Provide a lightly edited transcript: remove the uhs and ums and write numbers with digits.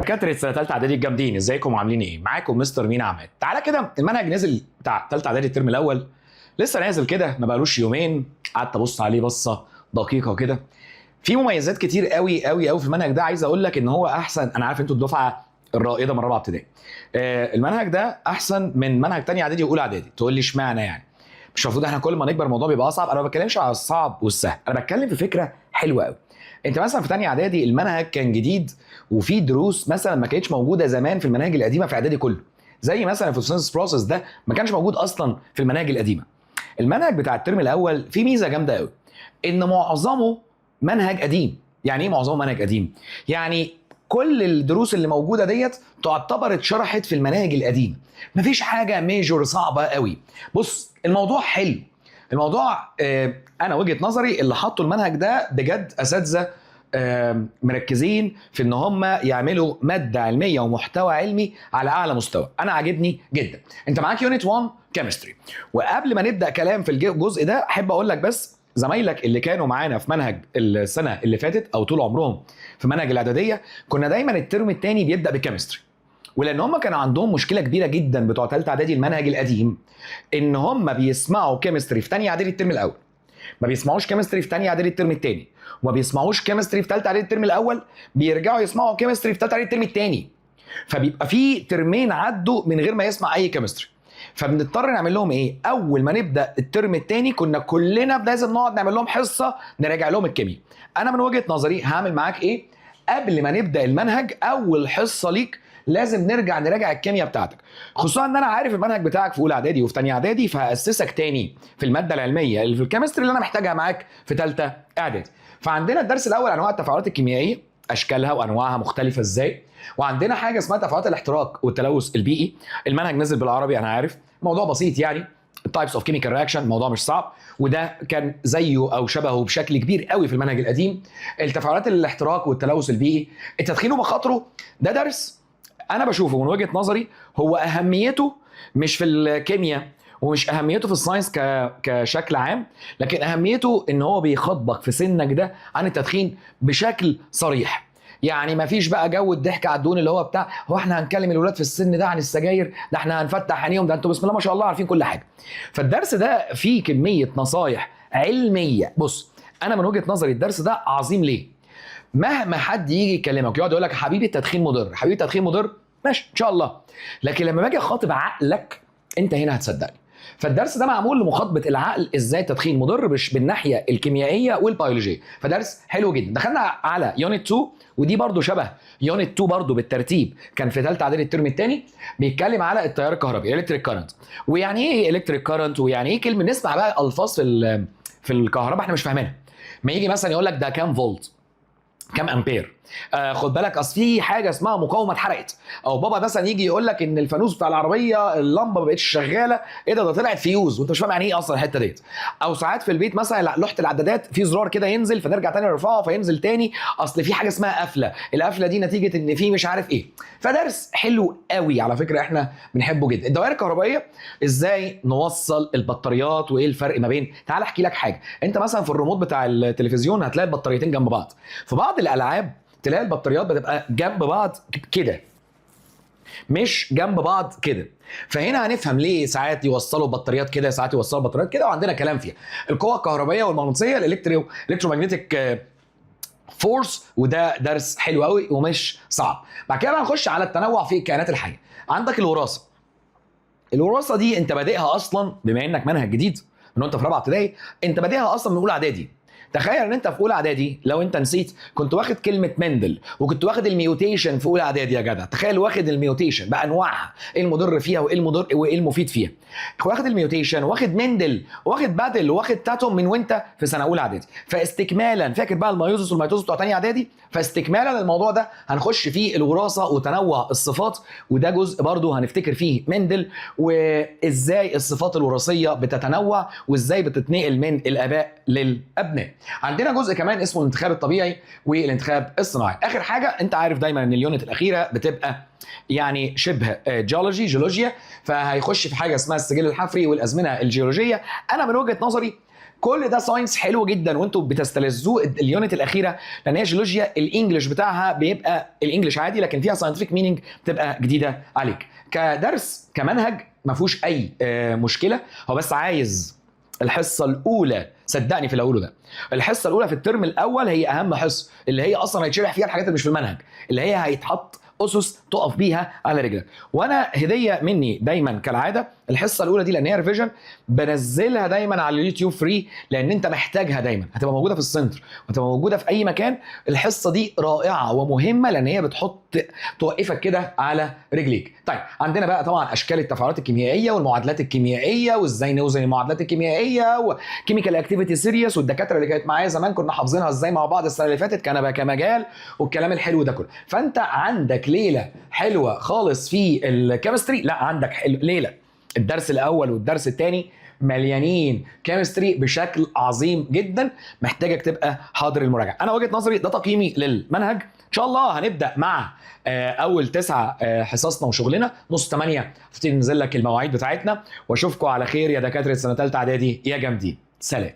دكاتره سنه ثالثه اعدادي الجامدين، ازيكم وعاملين ايه؟ معاكم مستر مينا عماد. تعالى كده، المنهج نزل بتاع ثالثه اعدادي الترم الاول، لسه نازل كده ما بقالوش يومين. قعدت ابص عليه بصه دقيقه كده. في مميزات كتير قوي قوي قوي في المنهج ده. عايز اقول لك ان هو احسن. انا عارف انتوا الدفعه الرائده من رابعه ابتدائي. المنهج ده احسن من منهج ثانيه اعدادي واولى اعدادي. تقول لي اشمعنى يعني؟ مش المفروض احنا كل ما نكبر الموضوع بيبقى اصعب؟ انا ما بتكلمش على الصعب والسهل، انا بتكلم في فكره حلوه قوي. انت مثلا في ثانيه اعدادي المنهج كان جديد، وفي دروس مثلا ما كانتش موجوده زمان في المناهج القديمه في اعدادي كله. زي مثلا في السينس بروسس ده ما كانش موجود اصلا في المناهج القديمه. المنهج بتاع الترم الاول فيه ميزه جامده قوي، ان معظمه منهج قديم. يعني ايه معظمه منهج قديم؟ يعني كل الدروس اللي موجوده ديت تعتبر اتشرحت في المناهج القديمه. مفيش حاجه ميجور صعبه قوي. بص، الموضوع حلو. الموضوع انا وجهه نظري اللي حطوا المنهج ده بجد اساتذه مركزين في ان هم يعملوا ماده علميه ومحتوى علمي على اعلى مستوى. انا عاجبني جدا. انت معاك يونت 1 كيمستري، وقبل ما نبدا كلام في الجزء ده احب اقول لك بس زمايلك اللي كانوا معانا في منهج السنه اللي فاتت او طول عمرهم في منهج الاعداديه، كنا دايما الترم الثاني بيبدا بالكيمستري. ولان هم كان عندهم مشكله كبيره جدا بتوع ثالثه اعدادي المنهج القديم، ان هم بيسمعوا كيمستري في ثانيه اعدادي الترم الاول، ما بيسمعوش كيمستري في ثانيه اعدادي الترم الثاني، وما بيسمعوش كيمستري في ثالثه اعدادي الترم الاول، بيرجعوا يسمعوا كيمستري في ثالثه اعدادي الترم الثاني. فبيبقى في ترمين عدوا من غير ما يسمع اي كيمستري. فبنضطر نعمل لهم ايه؟ اول ما نبدا الترم الثاني كنا كلنا لازم نقعد نعمل لهم حصه نراجع لهم الكيمياء. انا من وجهه نظري هعمل معاك ايه؟ قبل ما نبدا المنهج اول حصه ليك لازم نرجع نراجع الكيمياء بتاعتك، خصوصا ان انا عارف المنهج بتاعك في اولى اعدادي وفي ثانيه اعدادي، فهاسسك تاني في الماده العلميه اللي في الكيمستري اللي انا محتاجها معاك في ثالثه اعدادي. فعندنا الدرس الاول انواع التفاعلات الكيميائيه، اشكالها وانواعها مختلفه ازاي، وعندنا حاجه اسمها تفاعلات الاحتراق والتلوث البيئي. المنهج نزل بالعربي، انا عارف موضوع بسيط يعني، التايبس اوف كيميكال رياكشن، موضوع مش صعب، وده كان زيه او شبهه بشكل كبير قوي في المنهج القديم. التفاعلات الاحتراق والتلوث البيئي، التدخين ومخاطره، ده درس انا بشوفه من وجهه نظري هو اهميته مش في الكيمياء ومش اهميته في الساينس كشكل عام، لكن اهميته ان هو بيخاطبك في سنك ده عن التدخين بشكل صريح. يعني ما فيش بقى جو الضحك على الدون اللي هو بتاع هو احنا هنكلم الولاد في السن ده عن السجاير، ده احنا هنفتح عينيهم، ده انتوا بسم الله ما شاء الله عارفين كل حاجه. فالدرس ده فيه كميه نصايح علميه. بص، انا من وجهه نظري الدرس ده عظيم. ليه؟ مهما حد يجي يكلمك يقعد يقول لك حبيبي التدخين مضر، حبيبي التدخين مضر، ماشي ان شاء الله، لكن لما باجي اخاطب عقلك انت هنا هتصدقني. فالدرس ده معمول لمخاطبه العقل ازاي التدخين مضر مش بالناحيه الكيميائيه والبيولوجيه. فدرس حلو جدا. دخلنا على يونت 2، ودي برضو شبه يونت 2 برضو بالترتيب، كان في ثالثه اعدادي الترم الثاني، بيتكلم على التيار الكهربي الكتريك كارنت. ويعني ايه الكتريك كارنت، ويعني ايه كلمه، نسمع بقى الفاظ في الكهرباء احنا مش فاهمينها. ما يجي مثلا يقول لك ده كام فولت، كام امبير، خد بالك اصل في حاجه اسمها مقاومه اتحرقت، او بابا مثلا يجي يقول لك ان الفانوس بتاع العربيه اللمبه ما بقتش شغاله، ايه ده طلعت فيوز وانت مش فاهم يعني ايه اصلا الحته ديت. او ساعات في البيت مثلا لوحه العدادات في زرار كده ينزل فنرجع تاني نرفعه فينزل تاني، اصل في حاجه اسمها قفله، القفله دي نتيجه ان في مش عارف ايه. فدرس حلو قوي على فكره، احنا بنحبه جدا. الدوائر الكهربائيه، ازاي نوصل البطاريات وايه الفرق ما بين، تعال احكي لك حاجه. انت مثلا في الريموت بتاع التلفزيون هتلاقي البطاريتين جنب بعض، في بعض الالعاب تلاقي البطاريات بتبقى جنب بعض كده، مش جنب بعض كده. فهنا هنفهم ليه ساعات يوصلوا بطاريات كده ساعات يوصلوا بطاريات كده، وعندنا كلام فيها. القوه الكهربائيه والمغناطيسيه، الكترومagnetic فورس، وده درس حلو قوي ومش صعب. بعد كده بقى نخش على التنوع في الكائنات الحيه. عندك الوراثه. الوراثه دي انت بادئها اصلا بما انك منهج جديد من وانت في رابعه ابتدائي، انت بادئها اصلا من اولى اعدادي. تخيل ان انت في اولى اعدادي، لو انت نسيت كنت واخد كلمه مندل، وكنت واخد الميوتيشن في اولى اعدادي يا جدع. تخيل واخد الميوتيشن بانواعها، ايه المضر فيها وايه المضر وايه المفيد فيها. واخد الميوتيشن، واخد مندل، واخد بادل، واخد تاتوم من وانت في سنه اولى اعدادي. فاستكمالا فاكر بقى الميوزس والميتوزس بتوع ثانيه اعدادي، فاستكمالا الموضوع ده هنخش فيه الوراثه وتنوع الصفات، وده جزء برضه هنفتكر فيه مندل وازاي الصفات الوراثيه بتتنوع وازاي بتتنقل من الاباء للابناء. عندنا جزء كمان اسمه الانتخاب الطبيعي والانتخاب الصناعي. اخر حاجه، انت عارف دايما ان اليونت الاخيره بتبقى يعني شبه جيولوجيا، فهيخش في حاجه اسمها السجل الحفري والازمنه الجيولوجيه. انا من وجهه نظري كل ده ساينس حلو جدا وانتوا بتستلذوه اليونت الاخيره، لان هي جيولوجيا الانجليش بتاعها بيبقى الانجليش عادي، لكن فيها ساينتفك مينينج بتبقى جديده عليك. كدرس كمنهج ما فيهوش اي مشكله، هو بس عايز الحصه الاولى، صدقني في اللي اقوله ده، الحصه الاولى في الترم الاول هي اهم حصه، اللي هي اصلا هيتشرح فيها الحاجات اللي مش في المنهج، اللي هي هيتحط اسس تقف بيها على رجلك. وانا هديه مني دايما كالعاده الحصه الاولى دي، لان هي ريفيجن، بنزلها دايما على اليوتيوب فري، لان انت محتاجها دايما، هتبقى موجوده في السنتر وهتبقى موجوده في اي مكان. الحصه دي رائعه ومهمه، لان هي توقفك كده على رجليك. طيب عندنا بقى طبعا اشكال التفاعلات الكيميائيه والمعادلات الكيميائيه، وازاي نوزن المعادلات الكيميائيه، وكيميكال اكتيفيتي سيريس، والدكاتره اللي كانت معايا زمان كنا حافظينها ازاي مع بعض السنه اللي فاتت، كان بقى كمجال والكلام الحلو ده كله. فانت عندك ليله حلوه خالص في الكيمستري، لا عندك ليله الدرس الاول والدرس الثاني مليانين كيمستري بشكل عظيم جدا، محتاجك تبقى حاضر المراجعه. انا وجهه نظري ده تقييمي للمنهج. ان شاء الله هنبدا مع اول 9 حصصنا وشغلنا، نص 8 هبتدي ننزل لك المواعيد بتاعتنا، واشوفكم على خير يا دكاتره سنه ثالثه اعدادي يا جامدين. سلام.